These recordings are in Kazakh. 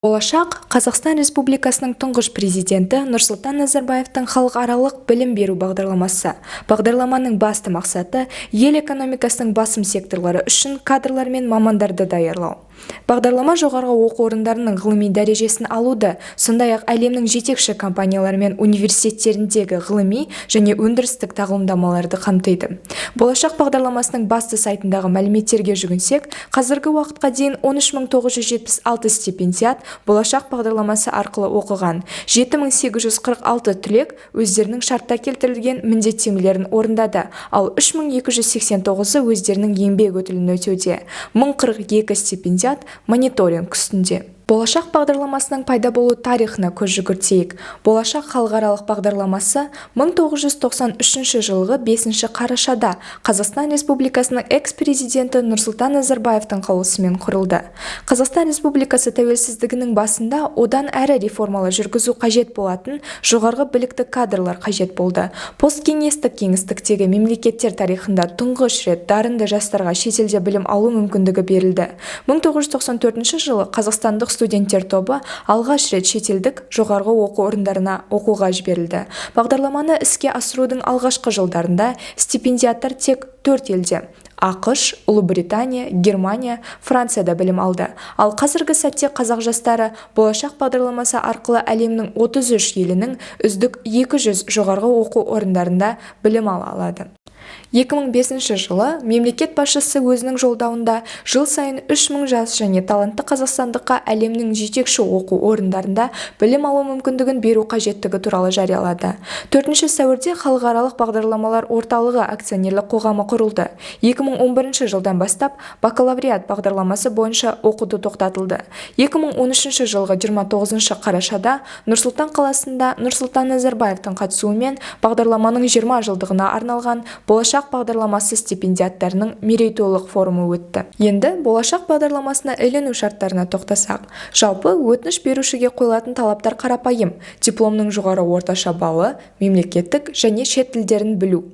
Болашақ Қазақстан Республикасының тұңғыш президенті Нұрсұлтан Назарбаевтың халықаралық білім беру бағдарламасы. Бағдарламаның басты мақсаты ел экономикасының басым секторлары үшін кадрлар мен мамандарды даярлау. Бағдарлама жоғарғы оқу орындарының ғылыми дәрежесін алуды, сондай-ақ әлемнің жетекші компаниялары мен университеттеріндегі ғылыми және өндірістік тағылымдамаларды қамтиды. Болашақ бағдарламасының басты сайтындағы мәліметтерге жүгінсек, қазіргі уақытқа дейін 13.976 стипендиат Болашақ бағдарламасы арқылы оқыған. 7.846 түлек өздерінің шартта келтірілген міндеттемелерін орындады, ал 3.289-ы өздерінің еңбек өтілін өтеуде. 1042 стипендиат мониторинг үстінде. Болашақ бағдарламасының пайда болу тарихына көз жүгіртейік. Болашақ халықаралық бағдарламасы 1993 жылғы 5 қарашада Қазақстан Республикасының экс-президенті Нұрсұлтан Назарбаевтың қаулысымен құрылды. Қазақстан Республикасы тәуелсіздігінің басында одан әрі реформалы жүргізу қажет болатын жоғарғы білікті кадрлар қажет болды. Посткеңестік кеңістіктегі мемлекеттер тарихында тұңғыш рет дарынды жастарға шетелде білім алу мүмкіндігі берілді. 1994 жылы қазақстандық студенттер тобы алғаш рет шетелдік жоғарғы оқу орындарына оқуға жіберілді. Бағдарламаны іске асырудың алғашқы жылдарында стипендиаттар тек 4 елде ақш, Ұлыбритания, Германия, Францияда білім алды. Ал қазіргі сәтте қазақ жастары Болашақ бағдарламасы арқылы әлемнің 33 елінің үздік 200 жоғарғы оқу орындарында білім ала алады. 2005 жылы мемлекет басшысы өзінің жолдауында жыл сайын 3000 жас және талантты қазақстандыққа әлемнің жетекші оқу орындарында білім алу мүмкіндігін беру қажеттігі туралы жариялады. 4 сәуірде халықаралық бағдарламалар орталығы акционерлік қоғамы құрылды. 2011 жылдан бастап бакалавриат бағдарламасы бойынша оқуды тоқтатылды. 2013 жылғы 29 қарашада Нұр-Сұлтан қаласында Нұрсұлтан Назарбаевтың қатысуымен бағдарламаның 20 жылдығына арналған Болашақ бағдарламасы стипендиаттарының мерейтойлық форумы өтті. Енді Болашақ бағдарламасына іліну шарттарына тоқтасақ. Жалпы өтініш берушіге қойылатын талаптар қарапайым: дипломның жоғары орташа баллы, мемлекеттік және шет тілдерін білу.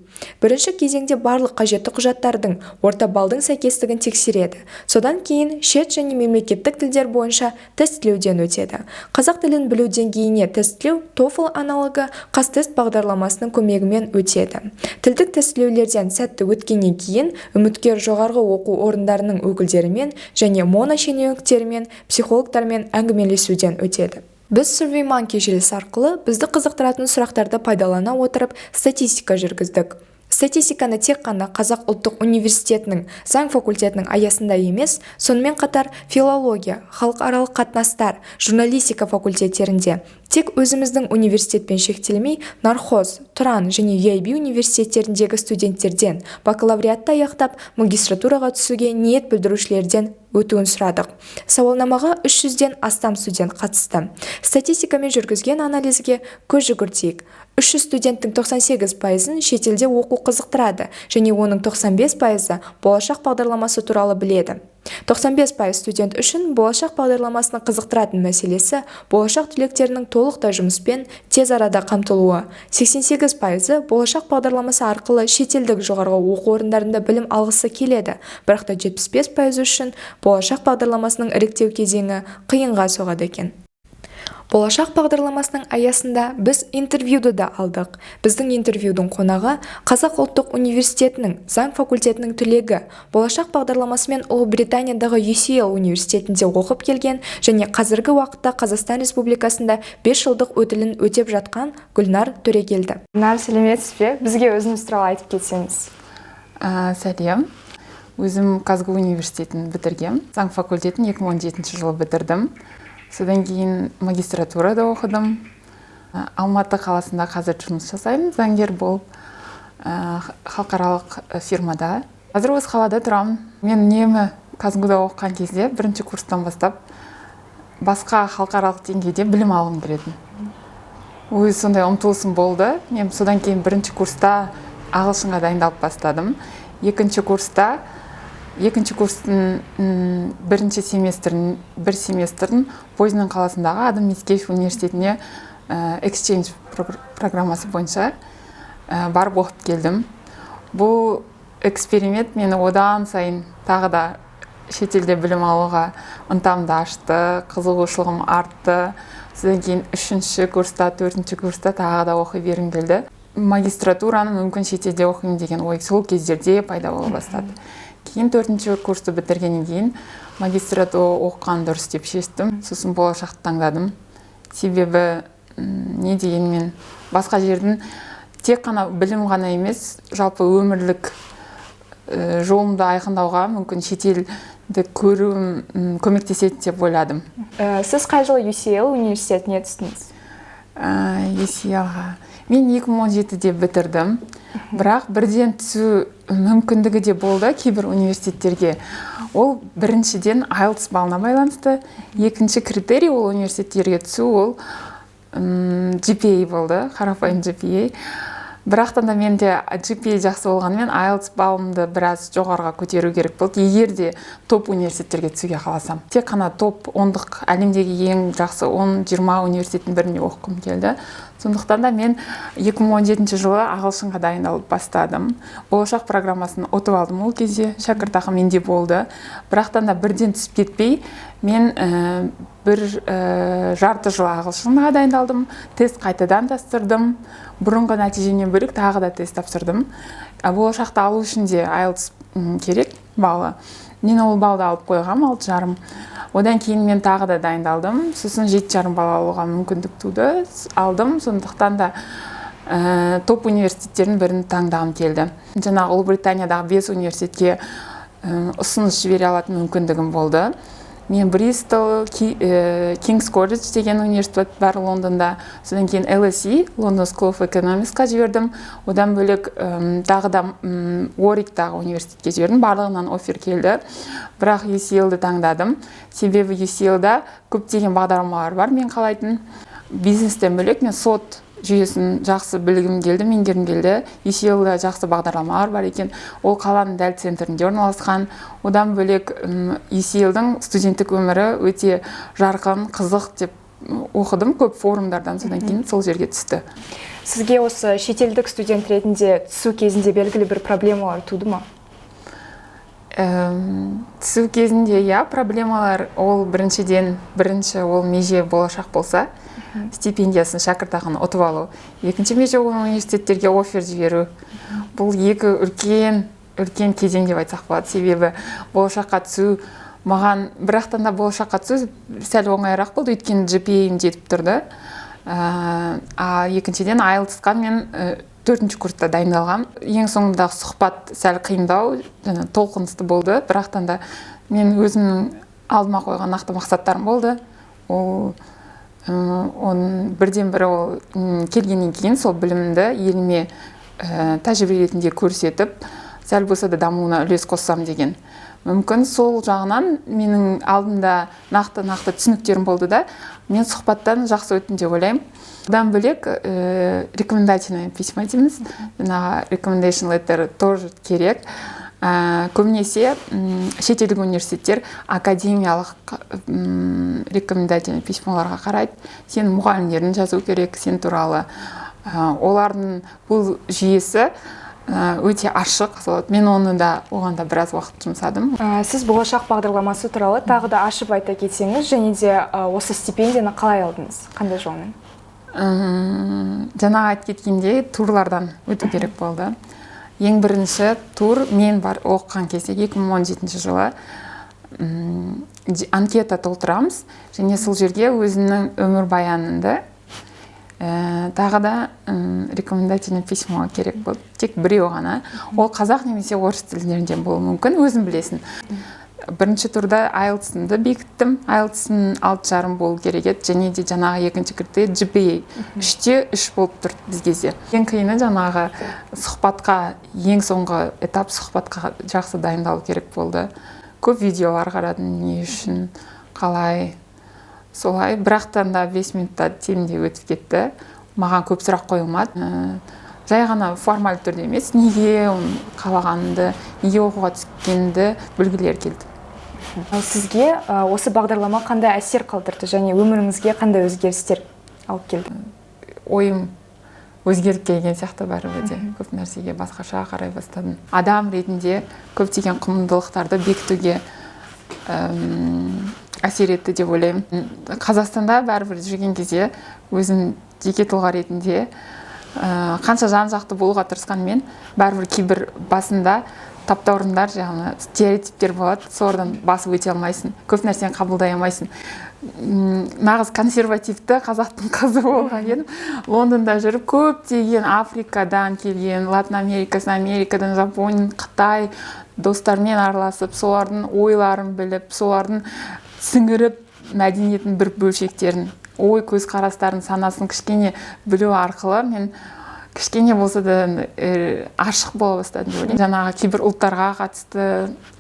Бірінші кезеңде барлық қажетті құжаттардың орта баллдың сәйкестігін тексереді. Содан кейін шет және мемлекеттік тілдер бойынша тестілеуден өтеді. Қазақ тілін білу деңгейіне тестілеу TOEFL аналогы қазтест бағдарламасының көмегімен өтеді. Тілдік тестілеулерден сәтті өткеннен кейін үміткер жоғарғы оқу орындарының өкілдерімен және моношенеуніктерімен, психологтармен әңгімелесуден өтеді. Біз SurveyMonkey желісі арқылы бізді қызықтыратын сұрақтарды пайдалана отырып статистика жүргіздік. Статистиканы тек қана Қазақ ұлттық университетінің заң факультетінің аясында емес, сонымен қатар филология, халықаралық қатынастар, журналистика факультеттерінде, тек өзіміздің университетпен шектелмей, Нархоз, Тұран және UIB университеттеріндегі студенттерден, бакалавриатты аяқтап, магистратураға түсуге ниет білдірушілерден өтуін сұрадық. Сауалнамаға 300-ден астам студент қатысты. Статистикамен жүргізген анализге көз жүгіртейік. 300 студенттің 98%-ын шетелде оқу қызықтырады және оның 95%-ы Болашақ бағдарламасы туралы біледі. 95% студент үшін Болашақ бағдарламасының қызықтыратын мәселесі болашақ түлектерінің толықтай жұмыспен тез арада қамтылуы. 88%-ы Болашақ бағдарламасы арқылы шетелдік жоғарғы оқу орындарында білім алғысы келеді, бірақ та 75% үшін Болашақ бағдарламасының іріктеу кезеңі қиынға соғады екен. Болашақ бағдарламасының аясында біз интервьюді да алдық. Біздің интервьюдің қонағы Қазақ ұлттық университетінің заң факультетінің түлегі, Болашақ бағдарламасымен Ұлыбританиядағы UCL университетінде оқып келген және қазіргі уақытта Қазақстан Республикасында 5 жылдық өтілін өтеп жатқан Гүлнар Төрегелді. Гүлнар, сәлеметсіз бе? Бізге өзіңіз туралы айтып кетсеңіз. Сәлем. Өзім Казгу университетін бітіргем. Заң факультетін 2017 жылы бітірдім. Содан кейін магистратурада оқыдым. Алматы қаласында қазір жұмыс жасаймын, заңгер болып, халықаралық фирмада. Қазір осы қалада тұрамын. Мен үнемі Казгуда оқыған кезде бірінші курстан бастап басқа халықаралық деңгейде білім алғым келетін. Өз сондай ұмтылысым болды. Мен содан кейін бірінші курста ағылшынға дайындалып бастадым. Екінші курстың бірінші семестрін Позnan қаласындағы Адам Мицкевич университетіне exchange программасы бойынша барып оқып келдім. Бұл эксперимент мені одан сайын тағы да шетелде білім алуға ынтамды ашты, қызығушылығым артты. Содан кейін 3-ші курста, 4-ші курста тағы да оқи бергім келді. Магистратураны мүмкін шетелде оқимын деген ой сол кездерде пайда бола бастады. Кейін 4-ші курсты бітіргеннен кейін магистратура оқыған дұрыс деп шештім. Сосын болашақты таңдадым. Себебі не дегенмен басқа жердің тек қана білім ғана емес, жалпы өмірлік жолымды айқындауға мүмкін шетелді көруім көмектеседі деп ойладым. Сіз қай жылы UCL университетіне түстіңіз? UCL-ға мен 2017-де бітірдім, бірақ бірден түсу мүмкіндігі де болды кейбір университеттерге. Ол біріншіден IELTS балына байланысты, екінші критерий ол университеттерге түсу ол GPA болды, қарапайым GPA. Бірақтан да менде GPA жақсы болғанымен IELTS балымды біраз жоғарыға көтеру керек болды, егер де топ университеттерге түсуге қаласам. Тек қана топ 10-дық әлемдегі ең жақсы 10-20 университеттің біріне оқығым келді. Сондықтан да мен 2017 жылы ағылшынға дайындалып бастадым. Болашақ программасын ұтып алдым ол кезде, шәкіртақы менде болды. Бірақтан да бірден түсіп кетпей, мен бір жарты жыл ағылшынға дайындалдым, тест қайтадан тапсырдым. Бұрынғы нәтижемнен бөлек тағы да тест тапсырдым. Болашақты алу үшін де IELTS керек балы. Мен ол балды алып қойғам 6,5. Одан кейін мен тағы да дайындалдым. Сосын 7,5 бал алуға мүмкіндік туды. Алдым, сондықтан да топ университеттердің бірін таңдағым келді. Жаңағы Ұлыбританиядағы 5 университетке ұсыныс жібере алатын мүмкіндігім болды. Мен Бристол, King's College деген университет бар Лондонда. Содан кейін LSE, London School of Economics'қа жібердім. Одан бөлек тағы да Уорвиктағы университетке жібердім. Барлығынан оффер келді. Бірақ UCL-ді таңдадым. Себебі UCL-да көптеген бағдарламалар бар мен қалайтын. Бизнестен бөлек мен сот жүйесін жақсы білгім келді, меңгергім келді. UCL-да жақсы бағдарламалар бар екен. Ол қаланың дәл центрінде орналасқан. Одан бөлек UCL-дің студенттік өмірі өте жарқын, қызық деп оқыдым көп форумдардан, содан кейін сол жерге түсті. Сізге осы шетелдік студент ретінде түсу кезінде белгілі бір проблемалар туды ма? Түсу кезінде проблемалар ол бірінші ол меже болашақ болса, стипендиясын шәкіртақыны ұтып алу. Екінші меже ол университеттерге оффер жіберу. Бұл екі үлкен кезең деп айтсақ болады. Себебі болашаққа түсу маған бірақтан да болашаққа түсу сәл оңайырақ болды, өйткені GPA-ім жетіп тұрды. Екіншіден IELTS-қа мен 4-ші курста дайындалғам. Ең соңындағы сұхбат сәл қиындау, толқынысты болды. Бірақтан да мен өзімнің алдыма қойған нақты мақсаттарым болды. Оның бірден бірі келгеннен кейін сол білімді еліме тәжірибе ретінде көрсетіп, сәл болса да дамуына үлес қоссам деген. Мүмкін сол жағынан менің алдымда нақты түсініктерім болды да, мен сұхбаттан жақсы өттім деп ойлаймын. Одан бөлек рекомендательное письма дейміз. Recommendation letter тоже керек. Көбінесе шетелдік университеттер академиялық рекомендательный письмаларға қарайды. Сен мұғалімдерін жазу керек, сен туралы. Олардың бұл жүйесі өте ашық. Мен оған да біраз уақыт жұмсадым. Сіз болашақ бағдарламасы туралы тағы да ашып айта кетсеңіз, және де осы стипендияны қалай алдыңыз? Қандай жолмен? Жаңа айтып кеткенде турлардан өту керек болды. Ең бірінші тур мен бар оқыған кезде 2017 жылы анкета толтырамыз, және сол жерге өзімнің өмір баянымды тағы да рекомендательный письмо керек болды. Тек біреу ғана. Ол қазақ немесе орыс тілдерінде болуы мүмкін, өзің білесің. Бірінші турда IELTS-ды бекіттім. IELTS-ның 6,5 болу керек еді, және де жаңағы екінші критерий GPA 3-те 3 болып тұр біз кезде. Ең қиыны жаңағы сұхбатқа, ең соңғы этап сұхбатқа жақсы дайындалу керек болды. Көп видеолар қарадым, не үшін, қалай, солай. Бірақтан да 5 минутта темде өтіп кетті. Маған көп сұрақ қойылмады. Жай ғана формаль түрде емес, неге қалағанымды, неге оқуға түскенімді білгілер келді. Сізге осы бағдарлама қандай әсер қалдырды және өміріңізге қандай өзгерістер алып келді? Ойым өзгеріп келген сияқты бәрібірде. Көп нәрсеге басқаша қарай бастадым. Адам ретінде көптеген құндылықтарды бекітуге әсер етті деп ойлаймын. Қазақстанда бәрібір жүрген кезде өзім жеке тұлға ретінде қанша жан-жақты болуға тырысқанмен бәрібір кейбір басында таптаурындар, жаңағы стереотиптер болады, солардан басып өте алмайсың, көп нәрсені қабылдай алмайсың. Нағыз консервативті қазақтың қызы болған едім. Лондонда жүріп көптеген Африкадан келген, Латын Америкасынан, Америкадан, Жапония, Қытай достармен араласып, солардың ойларын біліп, солардың сіңіріп мәдениетін бір бөлшектерін, ой көзқарастарын, санасын кішкене білу арқылы мен кішкене болса да ашық бола бастадым деп ойлаймын. Жаңағы кейбір ұлттарға қатысты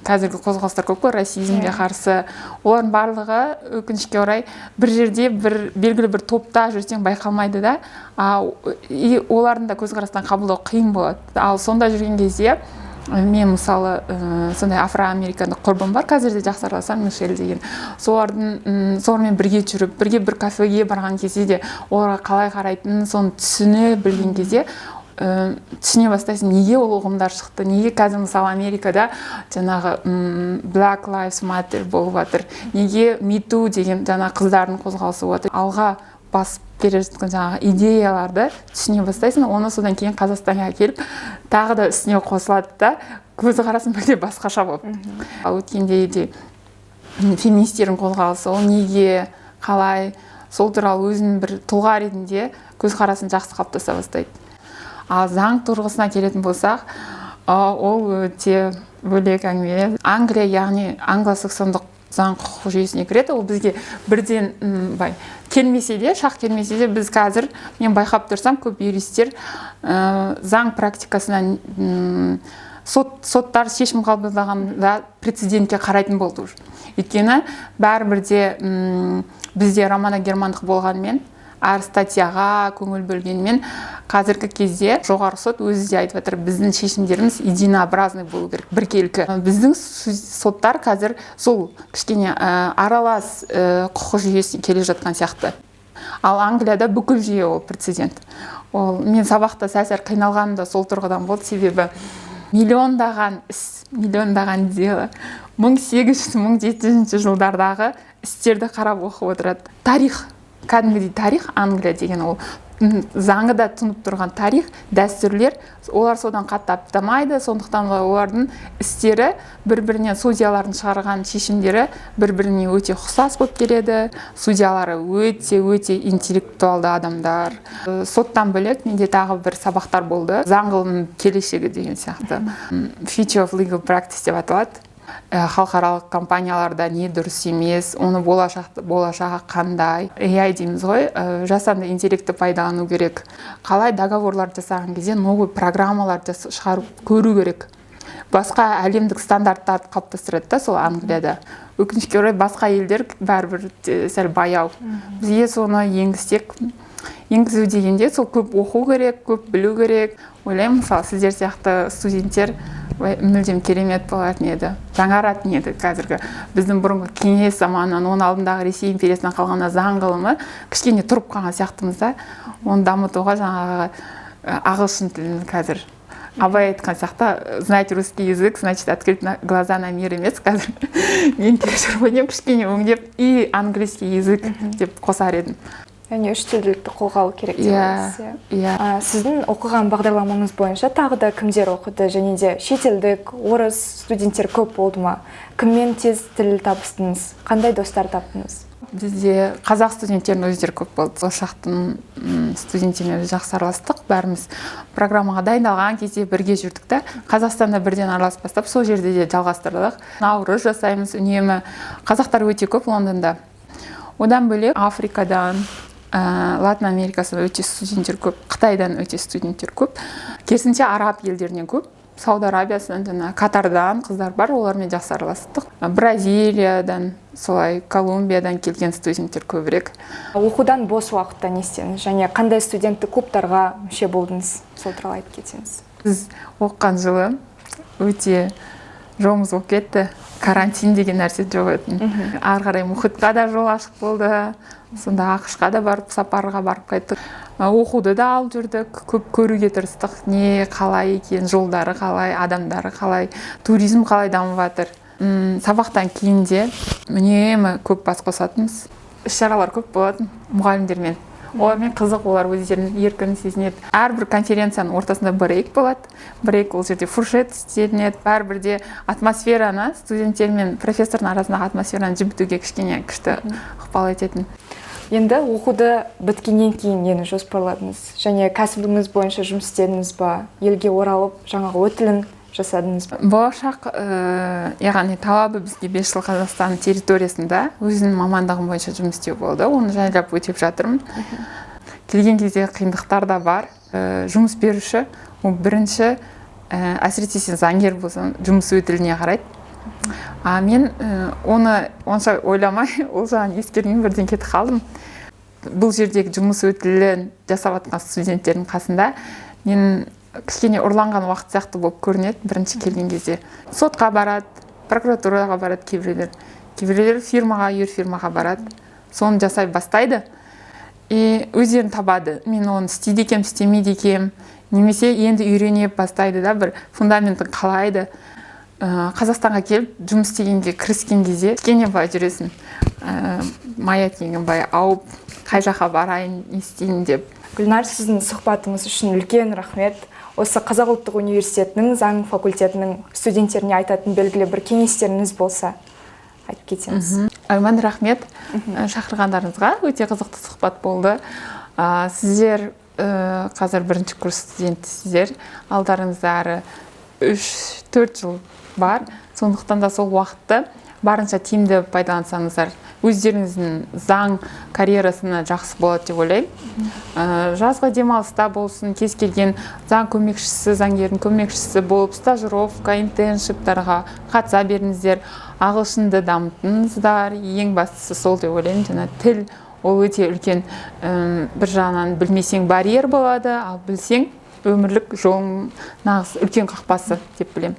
қазіргі қозғалыстар көп қой, расизмге қарсы. Олардың барлығы өкінішке орай бір жерде белгілі бір топта жүрсең байқалмайды да, олардың да көзқарастан қабылдау қиын болады. Ал сонда жүрген кезде мен мысалы сондай афроамерикандық құрбым бар, қазірде жақсы араласам, Мишель деген. Солармен бірге жүріп, бірге бір кафеге барған кезде де оларға қалай қарайтынын, соны түсіне білген кезде түсіне бастайсың, неге ол ұғымдар шықты, неге қазір мысалы Америкада жаңағы Black Lives Matter болып жатыр, неге Me Too деген жаңағы қыздардың қозғалысы болып жатыр. Алға басып келе жатқан жаңағы идеяларды түсіне бастайсың, оны содан кейін Қазақстанға келіп тағы да үстіне қосылады да, көзқарасың бірде басқаша болып. Ал өткенде де феминистердің қозғалысы, ол неге, қалай, сол туралы өзінің бір тұлға ретінде көзқарасын жақсы қалыптаса бастайды. Ал заң тұрғысына келетін болсақ, ол өте бөлек әңгіме. Англия, яғни англосаксондық заң құқық жүйесіне кіреді. Ол бізге бірден келмесе де, шақ келмесе де, біз қазір, мен байқап тұрсам, көп юристтер заң практикасынан соттар шешім қабылдағанда прецедентке қарайтын болды. Өйткені бәрібірде бізде романо-германдық болғанмен, әр статьяға көңіл бөлгенмен, қазіргі кезде жоғары сот өзі де айтып жатыр, біздің шешімдеріміз единообразный болу керек, біркелкі. Біздің соттар қазір сол кішкене аралас құқық жүйесі келе жатқан сияқты. Ал Англияда бүкіл жүйе ол прецедент. Мен сабақта сәл қиналғаным да сол тұрғыдан болды, себебі миллиондаған іс, миллиондаған дело 1800-1700 жылдардағы істерді қарап оқып отырады. Тарих, кәдімгідей тарих, Англия деген ол заңы да тұнып тұрған тарих, дәстүрлер, олар содан қатты аптамайды, сондықтан олардың істері бір-бірінен, судьялардың шығарған шешімдері бір-біріне өте ұқсас болып келеді. Судьялары өте интеллектуалды адамдар. Соттан бөлек менде тағы бір сабақтар болды. Заң ғылымының келешегі деген сияқты. Future of Legal Practice деп аталады. Халықаралық компанияларда не дұрыс емес, оны болашағы қандай, AI дейміз ғой, жасанды интеллекті пайдалану керек. Қалай договорлар жасаған кезде новый программаларды шығарып көру керек. Басқа әлемдік стандарттарды қалыптастырады да сол Англияда. Өкінішке орай басқа елдер бәрібір сәл баяу. Бізге соны енгізу дегенде сол көп оқу керек, көп білу керек. Ойлаймын, мысалы, сіздер сияқты студенттер мүлдем керемет болатын еді, жаңаратын еді қазіргі. Біздің бұрынғы кеңес заманынан, оның алдындағы Ресей империясынан қалғанда заң ғылымы кішкене тұрып қалған сияқтымыз да, оны дамытуға жаңағы ағылшын тілін қазір. Абай айтқан сияқты, знать русский язык, значит, открыть глаза на мир емес. Қазір мен жүріп кішкене өңдеп и английский язык деп қосар едім. Яғни үш тілділікті қолға алу керек деп. Сіздің оқыған бағдарламаңыз бойынша тағы да кімдер оқыды, және де шетелдік, орыс студенттер көп болды ма? Кіммен тез тіл табыстыңыз? Қандай достар таптыңыз? Бізде қазақ студенттерінің өздері көп болды. Ошақтың студенттермен жақсы араластық. Бәріміз программаға дайындалған кезде бірге жүрдік та. Қазақстанда бірден араласып бастап, сол жерде де жалғастырдық. Наурыз жасаймыз үнемі. Қазақтар өте көп Лондонда. Одан бөлек Африкадан, Латын Америкасында өте студенттер көп, Қытайдан өте студенттер көп. Керісінше араб елдерінен көп. Сауд Арабиясынан, Катардан қыздар бар, олармен жақсы араластық. Бразилиядан, солай Колумбиядан келген студенттер көбірек. Оқудан бос уақытта не істедіңіз? Және қандай студенттік клубтарға мүше болдыңыз? Сол туралы айтып кетсеңіз. Біз оқыған жылы өте жолымыз болып кетті. Карантин деген нәрсе жоқ еді. Ары қарай мұхитқа да жол ашық болды. Сонда ақшқа да барып, сапарға барып қайттық. Оқуды да алып жүрдік, көп көруге тырыстық. Не қалай екен, жолдары қалай, адамдары қалай, туризм қалай дамып жатыр. сабақтан кейін де үнемі көп бас қосатынбыз. Іс-шаралар көп болатын мұғалімдермен. Олармен қызық, олар өздерін еркін сезінеді. Әрбір конференцияның ортасында брейк болады. Брейк ол жерде фуршет істелінеді. Бәрібірде атмосфераны, студенттер мен профессордың арасындағы атмосфераны жібітуге кішкене күшті ықпал ететін. Енді оқуды біткеннен кейін нені жоспарладыңыз? Және кәсібіңіз бойынша жұмыс істедіңіз ба? Елге оралып, жаңағы өтілін жасадыңыз ба? Болашақ, яғни талабы бізге 5 жыл Қазақстан территориясында өзінің мамандығым бойынша жұмыс істеу болды. Оны жайлап өтеп жатырмын. Келген кезде қиындықтар да бар. Жұмыс беруші, ол бірінші, әсіресе сен заңгер болсаң, жұмыс өтіліне қарайды. Мен оны онша ойламай, ол жағын ескермей бірден кетіп қалдым. Бұл жердегі жұмыс өтілін жасап жатқан студенттердің қасында мен кішкене ұрланған уақыт сияқты болып көрінеді бірінші келген кезде. Сотқа барады, прокуратураға барады кейбіреулер фирмаға, фирмаға барады. Соны жасай бастайды. Өздерін табады. Мен оны істейді екем, істемейді екем. Немесе енді үйрене бастайды да, бір фундаментін қалайды. Қазақстанға келіп, жұмыс істегенге кіріскен кезде кішкене былай жүресің. Мая келген бай ауып, қай жаққа барайын, не істейін деп. Гүлнар, сіздің сұхбатыңыз үшін үлкен рахмет. Осы Қазақ ұлттық университетінің заң факультетінің студенттеріне айтатын белгілі бір кеңестеріңіз болса, айтып кетсеңіз. Айман, рахмет шақырғандарыңызға. Өте қызықты сұхбат болды. Сіздер қазір бірінші курс студентісіздер. Алдарыңызда 3-4 жыл бар. Сондықтан да сол уақытты барынша тиімді пайдалансаңыздар, өздеріңіздің заң карьерасына жақсы болады деп ойлаймын. Жазғы демалыста болсын, кез келген заң көмекшісі, заңгердің көмекшісі болып, стажировка, интерншиптарға қатыса беріңіздер, ағылшынды дамытыңыздар. Ең бастысы сол деп ойлаймын. Жаңа тіл ол өте үлкен, бір жағынан білмесең барьер болады, ал білсең өмірлік жолың нағыз үлкен қақпасы деп білемін.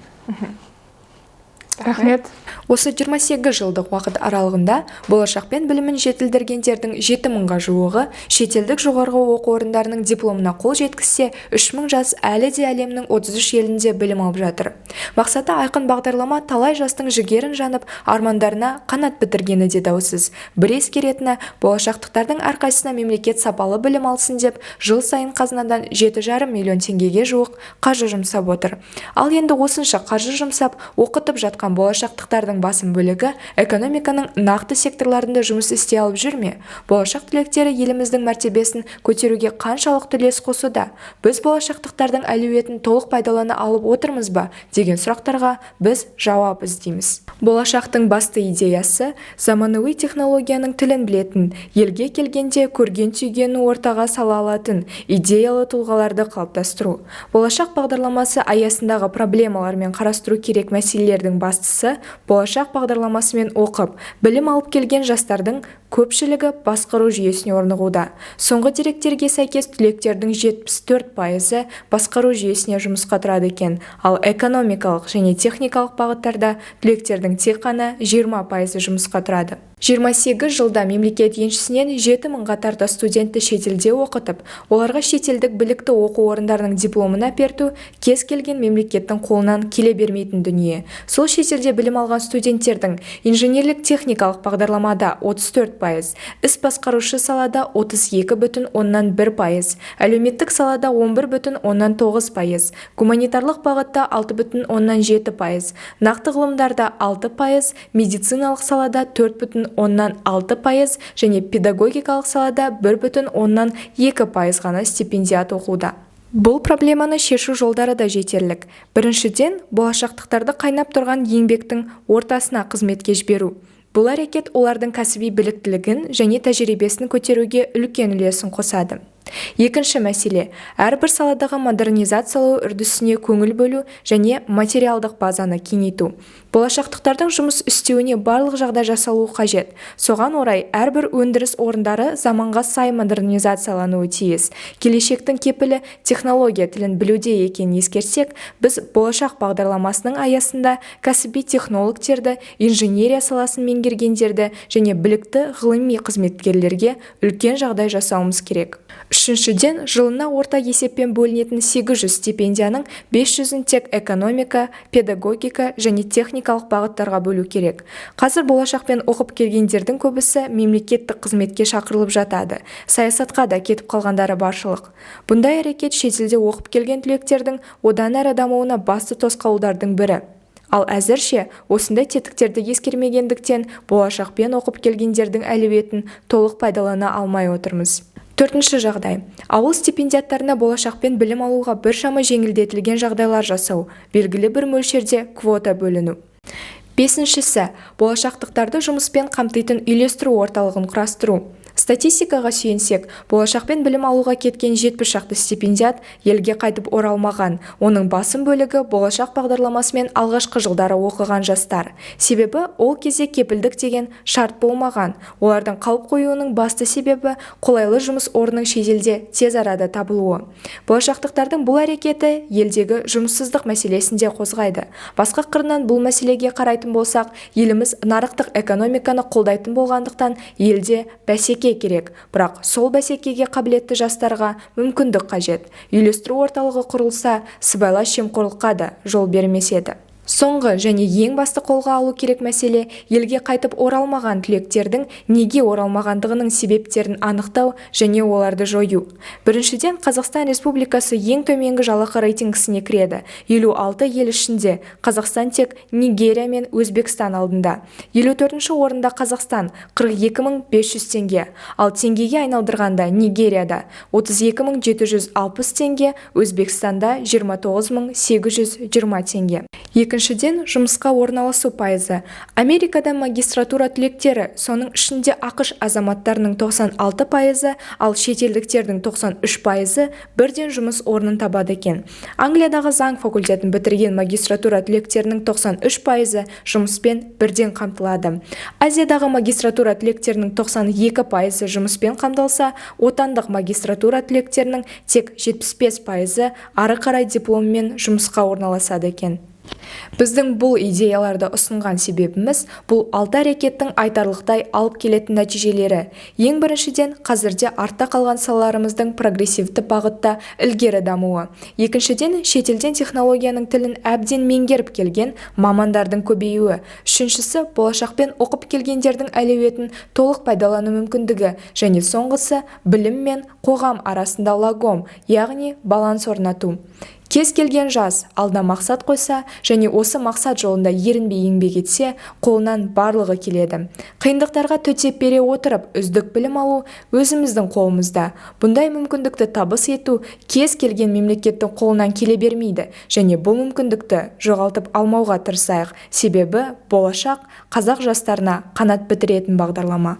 Рахмет. Осы 28 жылдық уақыт аралығында болашақпен білімін жетілдіргендердің 7000-ға жуығы шетелдік жоғарғы оқу орындарының дипломына қол жеткізсе, 3000 жас әлі де әлемнің 33 елінде білім алып жатыр. Мақсаты айқын бағдарлама талай жастың жігерін жанып, армандарына қанат бітіргені де даусыз. Бір ескеретіні, болашақтықтардың әрқайсысына мемлекет сапалы білім алсын деп, жыл сайын қазынадан 7,5 миллион теңгеге жуық қаржы жұмсап отыр. Ал енді осынша қаржы жұмсап, оқытып жатқан болашақтықтардың басым бөлігі экономиканың нақты секторларында жұмыс істей алып жүр ме? Болашақ түлектері еліміздің мәртебесін көтеруге қаншалықты үлес қосуда? Біз болашақтықтардың әлеуетін толық пайдалана алып отырмыз ба деген сұрақтарға біз жауап іздейміз. Болашақтың басты идеясы заманауи технологияның тілін білетін, елге келгенде көрген түйгенін ортаға сала алатын идеялы тұлғаларды қалыптастыру. Болашақ бағдарламасы аясындағы проблемалармен қарастыру керек мәселелердің бастысы болашақ бағдарламасымен оқып, білім алып келген жастардың көпшілігі басқару жүйесіне орнығуда. Соңғы деректерге сәйкес түлектердің 74% басқару жүйесіне жұмысқа тұрады екен, ал экономикалық және техникалық бағыттарда түлектердің тек қана 20% жұмысқа тұрады. 28 жылда мемлекет еншісінен 7000-ға тарта студентті шетелде оқытып, оларға шетелдік білікті оқу орындарының дипломын әперту кез келген мемлекеттің қолынан келе бермейтін дүние. Сол шетелде білім алған студенттердің инженерлік техникалық бағдарламада 34%, іс басқарушы салада 32,1%, әлеуметтік салада 11,9%, гуманитарлық бағытта 6,7%, нақты ғылымдарда 6%, медициналық салада 4,6% және педагогикалық салада 1,2% ғана стипендиат оқуда. Бұл проблеманы шешу жолдары да жетерлік. Біріншіден, болашақтықтарды қайнап тұрған еңбектің ортасына қызметке жіберу. Бұл әрекет олардың кәсіби біліктілігін және тәжірибесін көтеруге үлкен үлесін қосады. Екінші мәселе, әрбір саладағы модернизациялау үрдісіне көңіл бөлу және материалдық базаны кеңейту. Болашақтықтардың жұмыс істеуіне барлық жағдай жасалуы қажет. Соған орай әрбір өндіріс орындары заманға сай модернизациялануы тиіс. Келешектің кепілі технология тілін білуде екенін ескерсек, біз болашақ бағдарламасының аясында кәсіби технологтерді, инженерия саласын меңгергендерді және білікті ғылыми қызметкерлерге үлкен жағдай жасауымыз керек. Үшіншіден, жылына орта есеппен бөлінетін 800 стипендияның 500-ін тек экономика, педагогика және техникалық бағыттарға бөлу керек. Қазір болашақпен оқып келгендердің көбісі мемлекеттік қызметке шақырылып жатады. Саясатқа да кетіп қалғандары баршылық. Бұндай әрекет шетелде оқып келген түлектердің одан әрі дамуына басты тосқауылдардың бірі. Ал әзірше осындай тетіктерді ескермегендіктен болашақпен оқып келгендердің әлеуетін толық пайдалана алмай отырмыз. Төртінші жағдай. Ауыл стипендиаттарына болашақпен білім алуға біршама жеңілдетілген жағдайлар жасау, белгілі бір мөлшерде квота бөліну. Бесіншісі, болашақтықтарды жұмыспен қамтитын үйлестіру орталығын құрастыру. Статистикаға сүйенсек, болашақпен білім алуға кеткен 70 шақты стипендиат елге қайтып оралмаған. Оның басым бөлігі болашақ бағдарламасымен алғашқы жылдары оқыған жастар. Себебі ол кезде кепілдік деген шарт болмаған. Олардың қалып қоюының басты себебі қолайлы жұмыс орнының шетелде тез арада табылуы. Болашақтықтардың бұл әрекеті елдегі жұмыссыздық мәселесін де қозғайды. Басқа қырынан бұл мәселеге қарайтын болсақ, еліміз нарықтық экономиканы қолдайтын болғандықтан елде бәсеке керек, бірақ сол бәсекеге қабілетті жастарға мүмкіндік қажет. Үйлестіру орталығы құрылса, сыбайлас жемқорлыққа да жол бермес еді. Соңғы және ең басты қолға алу керек мәселе елге қайтып оралмаған түлектердің неге оралмағандығының себептерін анықтау және оларды жою. Біріншіден, Қазақстан Республикасы ең төменгі жалақы рейтингісіне кіреді. 56 ел ішінде Қазақстан тек Нигерия мен Өзбекстан алдында. 54-ші орында Қазақстан 42.500 теңге, ал теңгеге айналдырғанда Нигерияда 32.760 теңге, Өзбекстанда 29.820 теңге. Екіншіден, жұмысқа орналасу пайызы. Америкада магистратура түлектері, соның ішінде ақш азаматтарының 96 пайызы, ал шетелдіктердің 93 пайызы бірден жұмыс орнын табады екен. Англиядағы заң факультетін бітірген магистратура түлектерінің 93 пайызы жұмыспен бірден қамтылады. Азиядағы магистратура түлектерінің 92 пайызы жұмыспен қамтылса, отандық магистратура түлектерінің тек 75 пайызы ары қарай дипломмен жұмысқа орналасады екен. Біздің бұл идеяларды ұсынған себебіміз бұл 6 әрекеттің айтарлықтай алып келетін нәтижелері. Ең біріншіден, қазірде артта қалған салаларымыздың прогрессивті бағытта ілгері дамуы. Екіншіден, шетелден технологияның тілін әбден меңгеріп келген мамандардың көбеюі. Үшіншісі, болашақпен оқып келгендердің әлеуетін толық пайдалану мүмкіндігі. Және соңғысы, білім мен қоғам арасында лагом, яғни баланс орнату. Кез келген жас алда мақсат қойса және осы мақсат жолында ерінбей еңбек етсе, қолынан барлығы келеді. Қиындықтарға төтеп бере отырып, үздік білім алу өзіміздің қолымызда. Бұндай мүмкіндікті табыс ету кез келген мемлекеттің қолынан келе бермейді, және бұл мүмкіндікті жоғалтып алмауға тырысайық. Себебі болашақ қазақ жастарына қанат бітіретін бағдарлама.